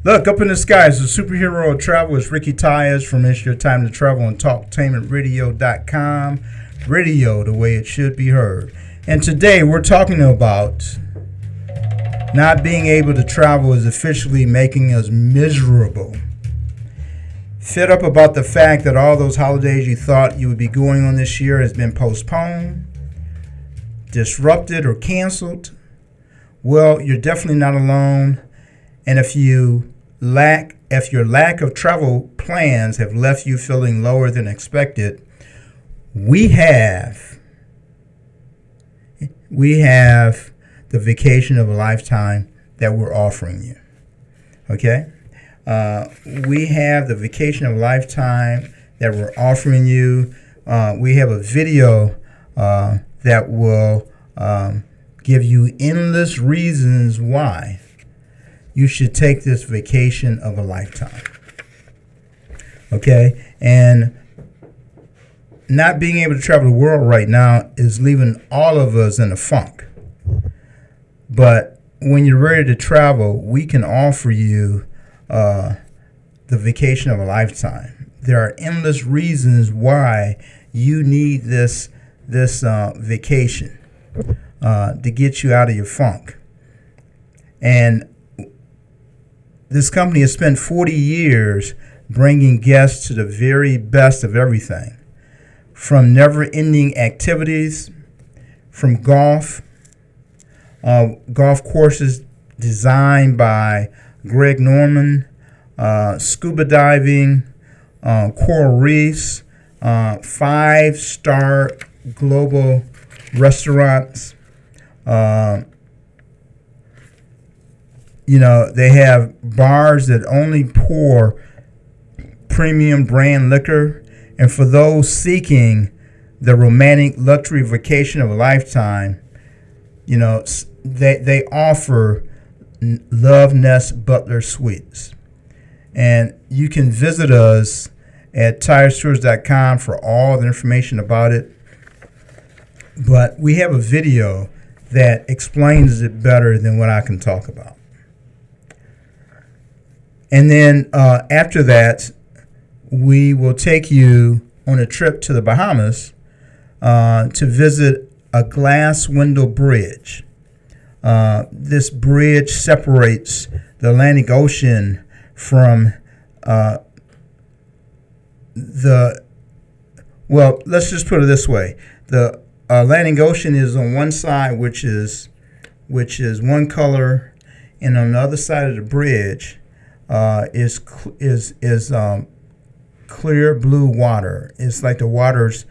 Look, up in the skies, the superhero of travel is Ricky TYUS from It's Your Time to Travel on TalkTainmentRadio.com. Radio, the way it should be heard. And today we're talking about not being able to travel is officially making us miserable. Fed up about the fact that all those holidays you thought you would be going on this year has been postponed, disrupted, or canceled? Well, you're definitely not alone. And if your lack of travel plans have left you feeling lower than expected, we have the vacation of a lifetime that we're offering you. Okay? We have the vacation of a lifetime that we're offering you. We have a video that will give you endless reasons why you should take this vacation of a lifetime. Okay? And not being able to travel the world right now is leaving all of us in a funk. But when you're ready to travel, we can offer you the vacation of a lifetime. There are endless reasons why you need this vacation to get you out of your funk. And this company has spent 40 years bringing guests to the very best of everything, from never-ending activities, from golf courses designed by Greg Norman, scuba diving, coral reefs, 5-star global restaurants. They have bars that only pour premium brand liquor. And for those seeking the romantic luxury vacation of a lifetime, they offer Love Nest Butler Suites. And you can visit us at TYUS.com for all the information about it. But we have a video that explains it better than what I can talk about. And then after that, we will take you on a trip to the Bahamas to visit a glass window bridge. This bridge separates the Atlantic Ocean from let's just put it this way. The Atlantic Ocean is on one side, which is one color, and on the other side of the bridge is clear blue water. It's like the waters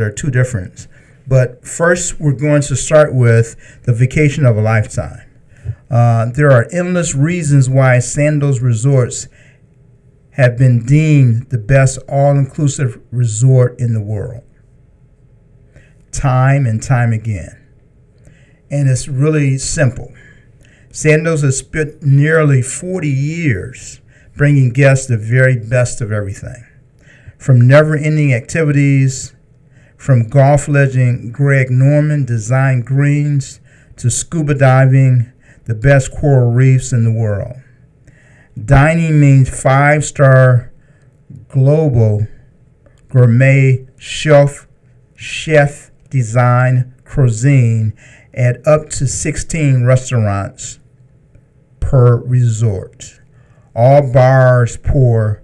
are two different. But first, we're going to start with the vacation of a lifetime. There are endless reasons why Sandals resorts have been deemed the best all-inclusive resort in the world, time and time again. And it's really simple. Sandals has spent nearly 40 years bringing guests the very best of everything, from never-ending activities, from golf legend Greg Norman designed greens, to scuba diving, the best coral reefs in the world. Dining means 5-star global gourmet chef design cuisine at up to 16 restaurants per resort. All bars pour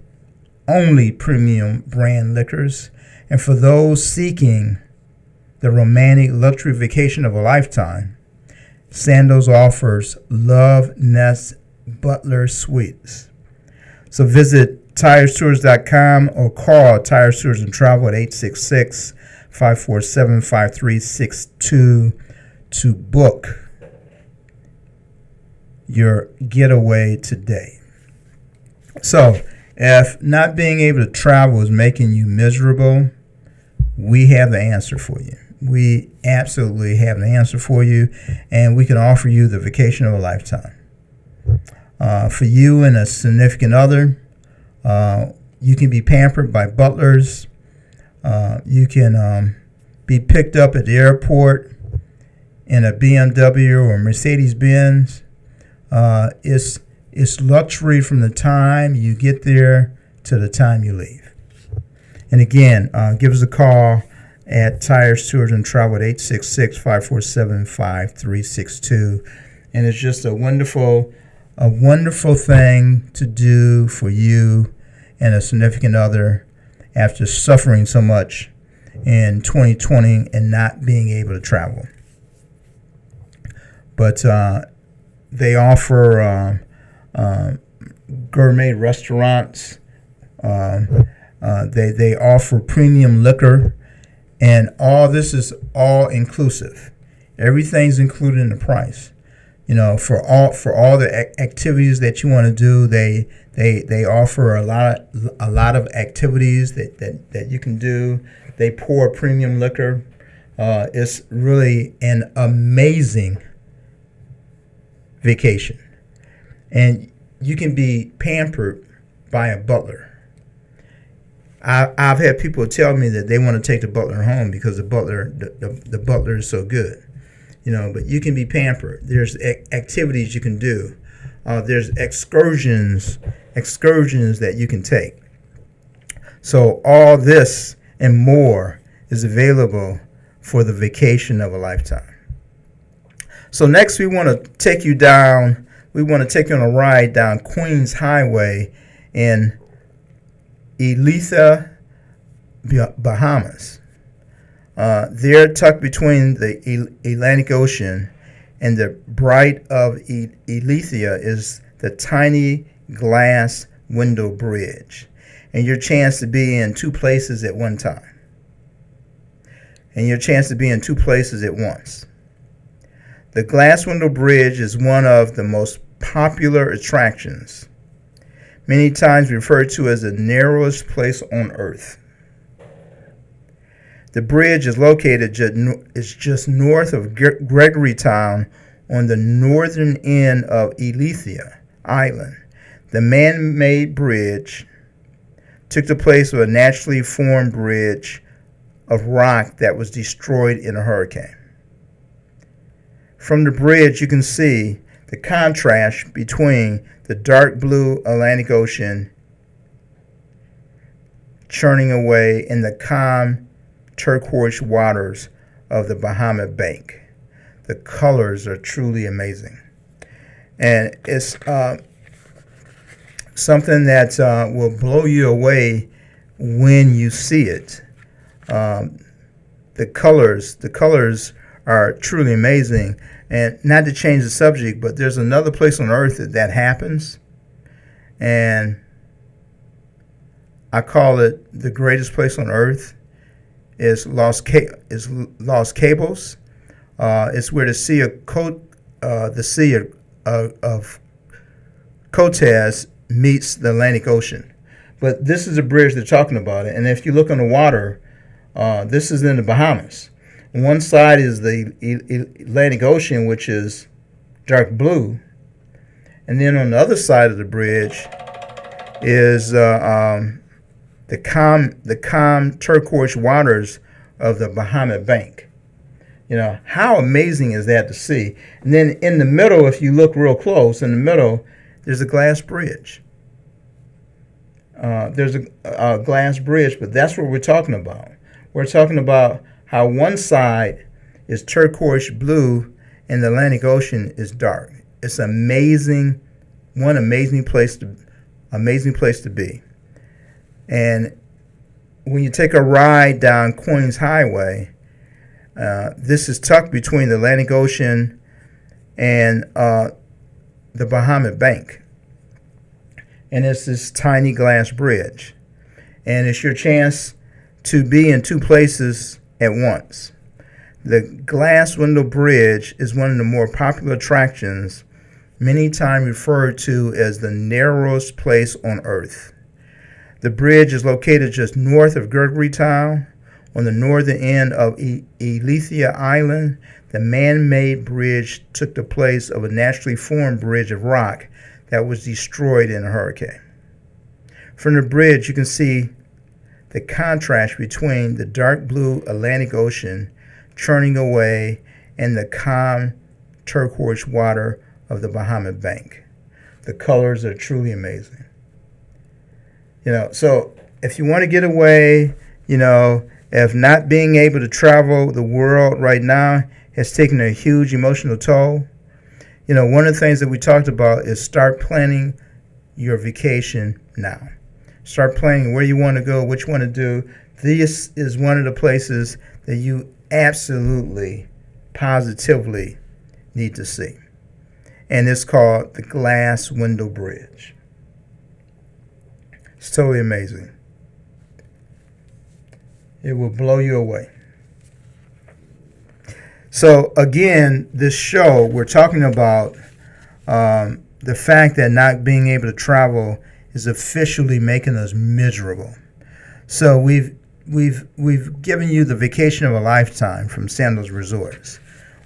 only premium brand liquors. And for those seeking the romantic luxury vacation of a lifetime, Sandals offers Love Nest Butler Suites. So visit TYUSTours.com or call TYUS Tours and Travel at 866-547-5362 to book your getaway today. So, if not being able to travel is making you miserable, we have the answer for you. We absolutely have the answer for you, and we can offer you the vacation of a lifetime. For you and a significant other, you can be pampered by butlers. You can be picked up at the airport in a BMW or Mercedes-Benz. It's luxury from the time you get there to the time you leave. And again, give us a call at TYUS Tours and Travel at 866-547-5362. And it's just a wonderful thing to do for you and a significant other after suffering so much in 2020 and not being able to travel. But they offer gourmet restaurants. They offer premium liquor, and all this is all inclusive. Everything's included in the price. For all the activities that you want to do, they offer a lot of activities that you can do. They pour premium liquor. It's really an amazing vacation, and you can be pampered by a butler. I've had people tell me that they want to take the butler home because the butler is so good. But you can be pampered. There's activities you can do. There's excursions that you can take. So all this and more is available for the vacation of a lifetime. So next we want to take you on a ride down Queens Highway in Elitha, Bahamas. They're tucked between the Atlantic Ocean and the Bight of Elitha is the tiny glass window bridge, and your chance to be in two places at one time. And your chance to be in two places at once. The glass window bridge is one of the most popular attractions, many times referred to as the narrowest place on earth. The bridge is located just north of Gregorytown on the northern end of Elitha Island. The man-made bridge took the place of a naturally formed bridge of rock that was destroyed in a hurricane. From the bridge, you can see the contrast between the dark blue Atlantic Ocean churning away and the calm turquoise waters of the Bahama Bank. The colors are truly amazing. And it's something that will blow you away when you see it. The colors are truly amazing. And not to change the subject, but there's another place on earth that happens. And I call it the greatest place on earth. Is Los Cabos. It's where the Sea of Cortez meets the Atlantic Ocean. But this is a bridge they're talking about it. And if you look on the water, this is in the Bahamas. On one side is the Atlantic Ocean, which is dark blue. And then on the other side of the bridge is the calm turquoise waters of the Bahama Bank. How amazing is that to see? And then in the middle, if you look real close, in the middle, there's a glass bridge. There's a glass bridge, but that's what we're talking about. We're talking about how one side is turquoise blue and the Atlantic Ocean is dark. It's amazing, amazing place to be. And when you take a ride down Queens Highway, this is tucked between the Atlantic Ocean and the Bahama Bank. And it's this tiny glass bridge. And it's your chance to be in two places at once. The glass window bridge is one of the more popular attractions, many times referred to as the narrowest place on earth. The bridge is located just north of Gregorytown on the northern end of Elitha Island. The man-made bridge took the place of a naturally formed bridge of rock that was destroyed in a hurricane. From the bridge, you can see the contrast between the dark blue Atlantic Ocean churning away and the calm turquoise water of the Bahama Bank. The colors are truly amazing. So if you want to get away, if not being able to travel the world right now has taken a huge emotional toll, one of the things that we talked about is start planning your vacation now. Start planning where you want to go, what you want to do. This is one of the places that you absolutely, positively need to see. And it's called the Glass Window Bridge. It's totally amazing. It will blow you away. So again, this show, we're talking about the fact that not being able to travel is officially making us miserable. So we've given you the vacation of a lifetime from Sandals Resorts.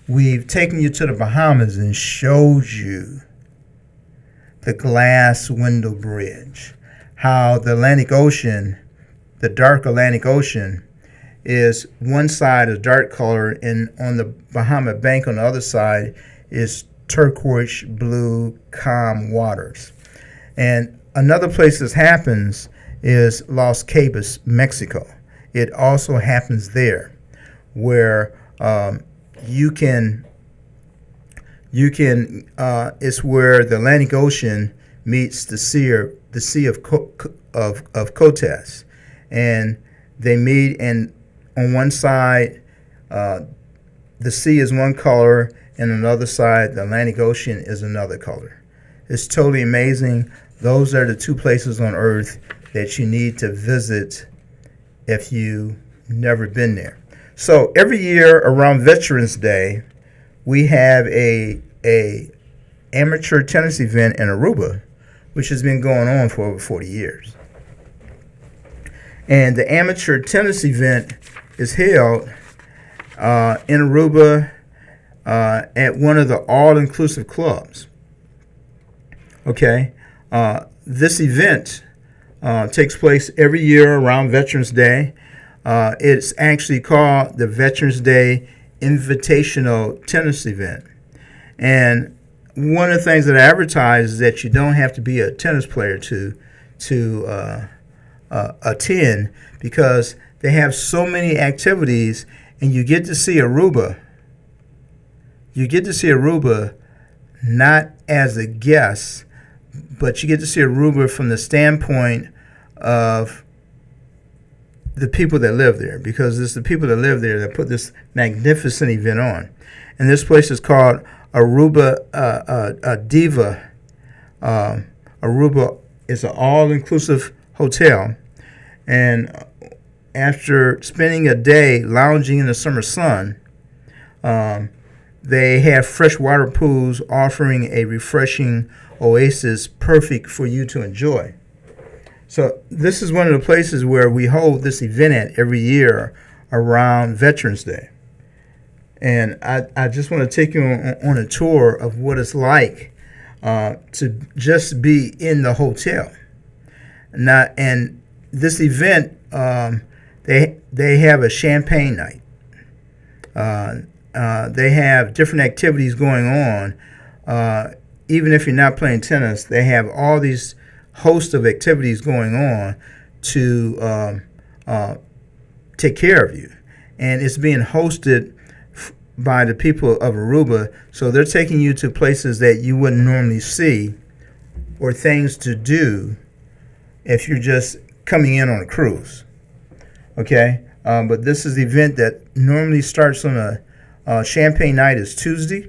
We've taken you to the Bahamas and showed you the Glass Window Bridge, how the Atlantic Ocean, the dark Atlantic Ocean, is one side a dark color, and on the Bahama bank on the other side is turquoise blue calm waters. And another place this happens is Los Cabos, Mexico. It also happens there, where it's where the Atlantic Ocean meets the Sea of Cotes, and they meet, and on one side the sea is one color, and on the other side the Atlantic Ocean is another color. It's totally amazing. Those are the two places on earth that you need to visit if you've never been there. So every year around Veterans Day, we have a amateur tennis event in Aruba, which has been going on for over 40 years. And the amateur tennis event is held in Aruba at one of the all-inclusive clubs. Okay, this event takes place every year around Veterans Day. It's actually called the Veterans Day Invitational Tennis Event. And one of the things that I advertise is that you don't have to be a tennis player to attend, because they have so many activities, and you get to see Aruba. You get to see Aruba not as a guest, but you get to see Aruba from the standpoint of the people that live there, because it's the people that live there that put this magnificent event on. And this place is called Aruba Diva. Aruba is an all-inclusive hotel, and after spending a day lounging in the summer sun, they have freshwater pools offering a refreshing oasis perfect for you to enjoy. So this is one of the places where we hold this event at every year around Veterans Day. And I just want to take you on a tour of what it's like to just be in the hotel. Now, and this event, they have a champagne night. They have different activities going on. Even if you're not playing tennis, they have all these host of activities going on to take care of you. And it's being hosted by the people of Aruba, so they're taking you to places that you wouldn't normally see, or things to do if you're just coming in on a cruise. Okay, but this is the event that normally starts on a champagne night is Tuesday.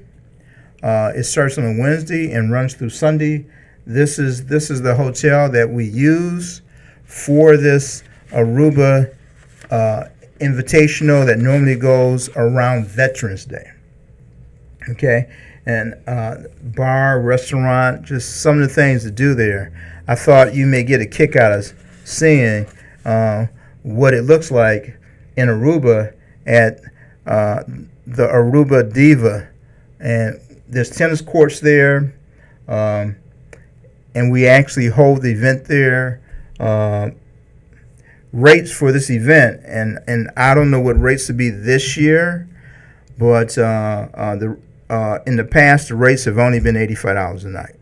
It starts on a Wednesday and runs through Sunday. This is the hotel that we use for this Aruba invitational that normally goes around Veterans Day. Okay, and bar, restaurant, just some of the things to do there. I thought you may get a kick out of seeing what it looks like in Aruba at the Aruba Diva. And there's tennis courts there, and we actually hold the event there. Rates for this event, and I don't know what rates to be this year, but in the past the rates have only been $85 a night.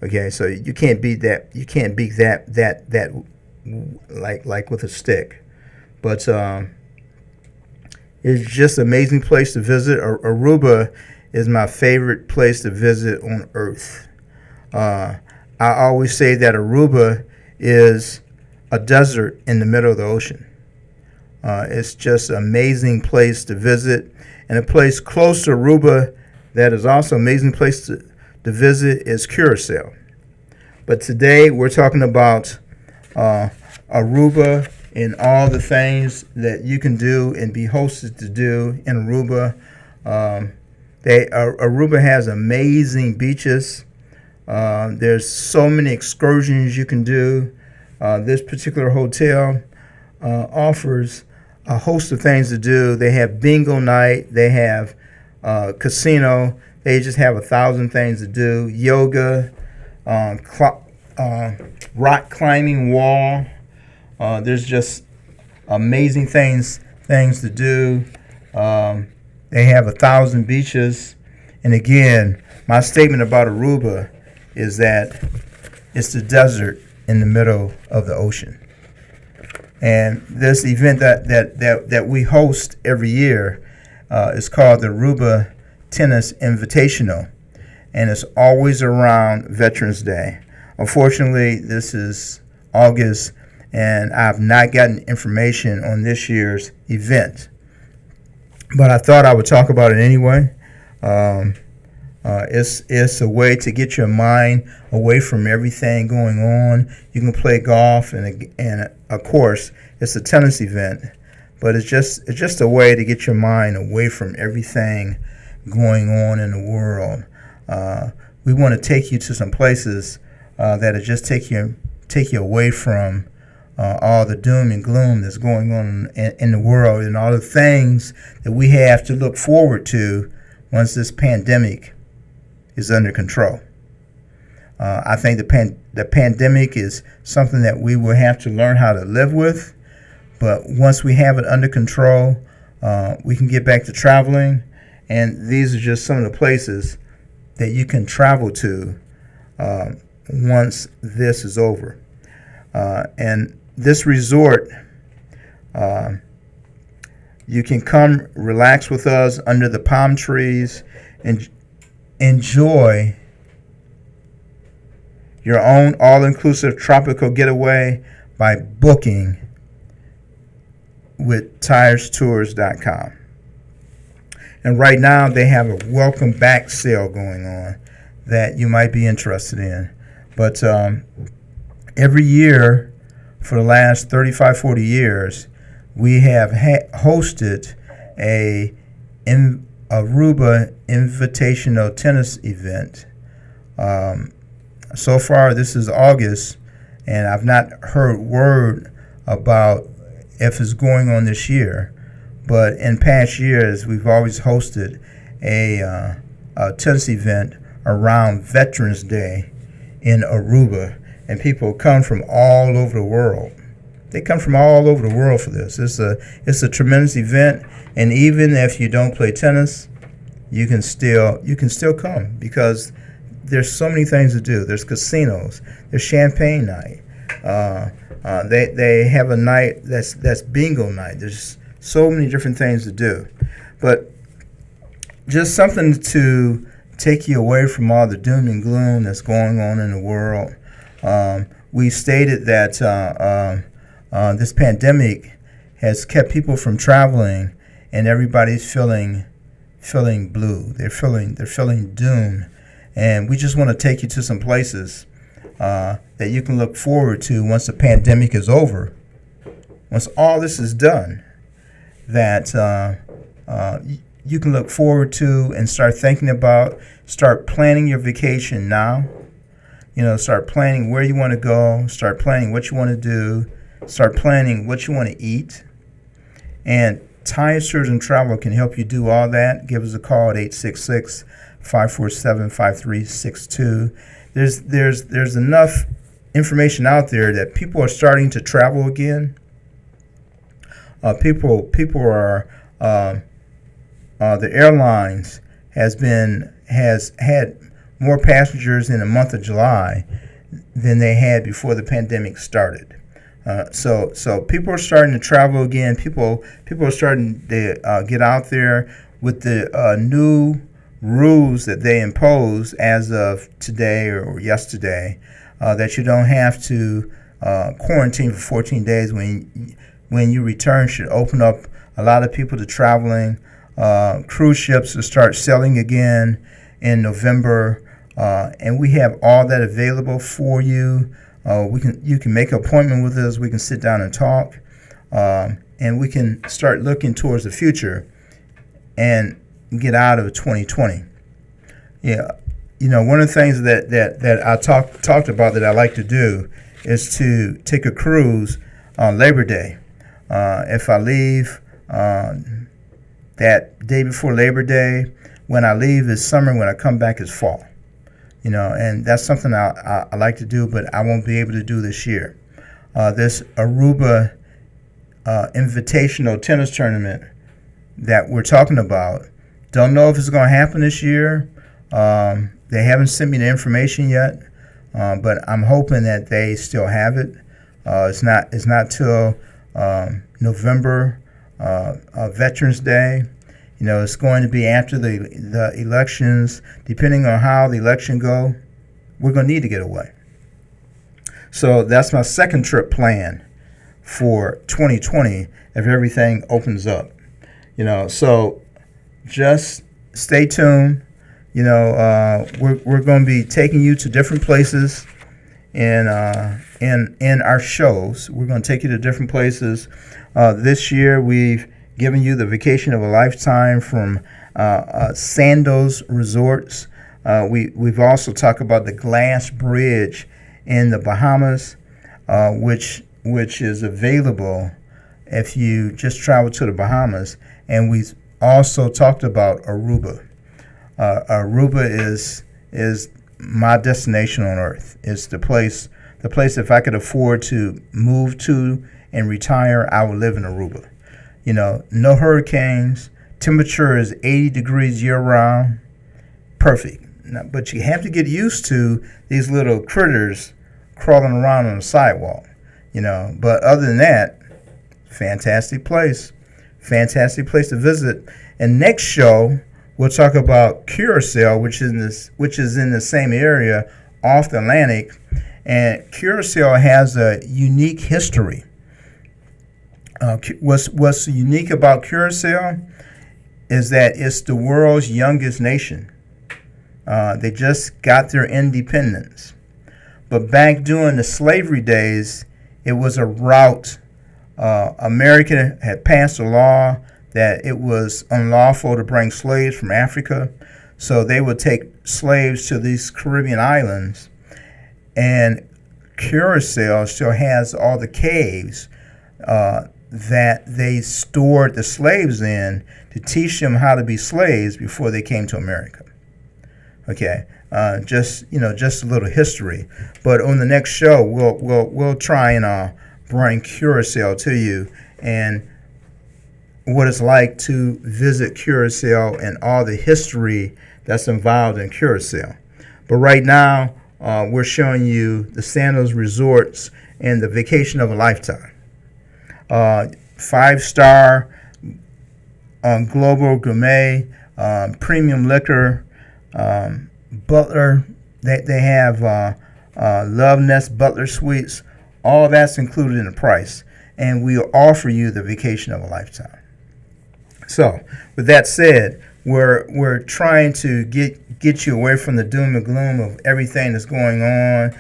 Okay, so you can't beat that. You can't beat that like with a stick. But it's just an amazing place to visit. Aruba is my favorite place to visit on Earth. I always say that Aruba is a desert in the middle of the ocean. It's just an amazing place to visit. And a place close to Aruba that is also an amazing place to visit is Curacao. But today we're talking about Aruba and all the things that you can do and be hosted to do in Aruba. Aruba has amazing beaches. There's so many excursions you can do. This particular hotel offers a host of things to do. They have bingo night. They have casino. They just have 1,000 things to do. Yoga, rock climbing wall. There's just amazing things to do. They have 1,000 beaches. And again, my statement about Aruba is that it's the desert in the middle of the ocean. And this event that we host every year is called the Aruba Tennis Invitational, and it's always around Veterans Day. Unfortunately, this is August, and I've not gotten information on this year's event, but I thought I would talk about it anyway. It's a way to get your mind away from everything going on. You can play golf, and of course, it's a tennis event, but it's just a way to get your mind away from everything going on in the world. We want to take you to some places that'll just take you away from all the doom and gloom that's going on in the world, and all the things that we have to look forward to once this pandemic is under control. I think the pandemic is something that we will have to learn how to live with, but once we have it under control, we can get back to traveling, and these are just some of the places that you can travel to once this is over. And this resort, you can come relax with us under the palm trees and enjoy your own all-inclusive tropical getaway by booking with TYUS.com. And right now they have a welcome back sale going on that you might be interested in. But every year for the last 35, 40 years, we have hosted a Aruba Invitational Tennis event. So far, this is August, and I've not heard word about if it's going on this year. But in past years, we've always hosted a tennis event around Veterans Day in Aruba, and people come from all over the world. They come from all over the world for this. It's a tremendous event, and even if you don't play tennis, you can still come, because there's so many things to do. There's casinos. There's champagne night. They have a night that's bingo night. There's so many different things to do, but just something to take you away from all the doom and gloom that's going on in the world. We stated that this pandemic has kept people from traveling, and everybody's feeling blue. They're feeling doom, and we just want to take you to some places that you can look forward to once the pandemic is over, once all this is done, that you can look forward to and start thinking about. Start planning your vacation now. Start planning where you want to go. Start planning what you want to do. Start planning what you want to eat. And TYUS Tours and Travel can help you do all that. Give us a call at 866-547-5362. There's enough information out there that people are starting to travel again. People are the airlines has had more passengers in the month of July than they had before the pandemic started. So people are starting to travel again. People are starting to get out there with the new rules that they imposed as of today or yesterday, that you don't have to quarantine for 14 days when you return. Should open up a lot of people to traveling. Cruise ships will start sailing again in November, and we have all that available for you. You can make an appointment with us. We can sit down and talk, and we can start looking towards the future and get out of 2020. Yeah, one of the things that I talked about that I like to do is to take a cruise on Labor Day. If I leave that day before Labor Day, when I leave is summer, when I come back is fall. And that's something I like to do, but I won't be able to do this year. This Aruba invitational tennis tournament that we're talking about, don't know if it's going to happen this year. They haven't sent me the information yet, but I'm hoping that they still have it. It's not till November, Veterans Day. It's going to be after the elections. Depending on how the election go, we're going to need to get away. So that's my second trip plan for 2020 if everything opens up. So just stay tuned. We're going to be taking you to different places in our shows. We're going to take you to different places. This year we've given you the vacation of a lifetime from Sandals Resorts. We've also talked about the Glass Bridge in the Bahamas, which is available if you just travel to the Bahamas. And we've also talked about Aruba. Aruba is my destination on earth. It's the place if I could afford to move to and retire, I would live in Aruba. No hurricanes. Temperature is 80 degrees year-round. Perfect. But you have to get used to these little critters crawling around on the sidewalk. But other than that, fantastic place. Fantastic place to visit. And next show, we'll talk about Curacao, which is in the same area off the Atlantic. And Curacao has a unique history. What's unique about Curacao is that it's the world's youngest nation. They just got their independence. But back during the slavery days, it was a route. America had passed a law that it was unlawful to bring slaves from Africa. So they would take slaves to these Caribbean islands. And Curacao still has all the caves that they stored the slaves in to teach them how to be slaves before they came to America. Okay, just a little history. But on the next show, we'll try and bring Curacao to you and what it's like to visit Curacao and all the history that's involved in Curacao. But right now, we're showing you the Sandals resorts and the vacation of a lifetime. 5-star global gourmet, premium liquor, butler. They have Love Nest Butler Suites. All that's included in the price, and we'll offer you the vacation of a lifetime. So, with that said, we're trying to get you away from the doom and gloom of everything that's going on.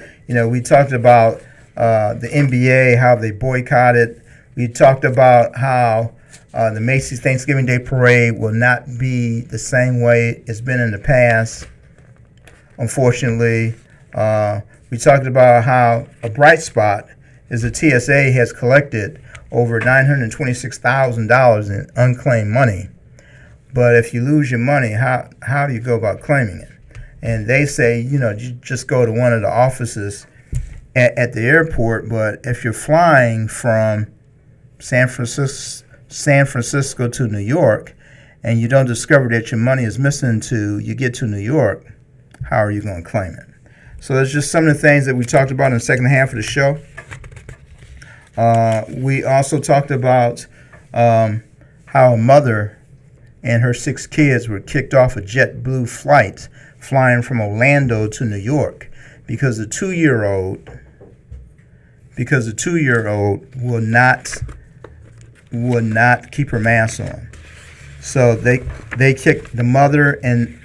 We talked about the NBA, how they boycotted. We talked about how the Macy's Thanksgiving Day Parade will not be the same way it's been in the past, unfortunately. We talked about how a bright spot is the TSA has collected over $926,000 in unclaimed money. But if you lose your money, how do you go about claiming it? And they say, you just go to one of the offices at the airport. But if you're flying from San Francisco to New York, and you don't discover that your money is missing till you get to New York, how are you going to claim it? So that's just some of the things that we talked about in the second half of the show. We also talked about how a mother and her 6 kids were kicked off a JetBlue flight flying from Orlando to New York because the 2-year-old would not keep her mask on. So they kicked the mother and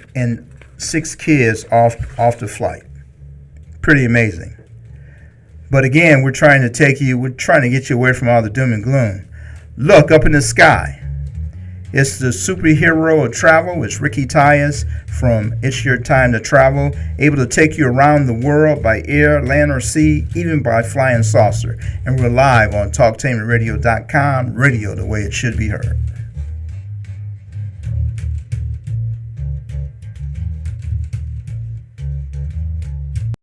6 kids off the flight. Pretty amazing. But again, we're trying to get you away from all the doom and gloom. Look up in the sky. It's the superhero of travel. It's Ricky TYUS from It's Your Time to Travel, able to take you around the world by air, land, or sea, even by flying saucer. And we're live on TalkTainmentRadio.com, radio the way it should be heard.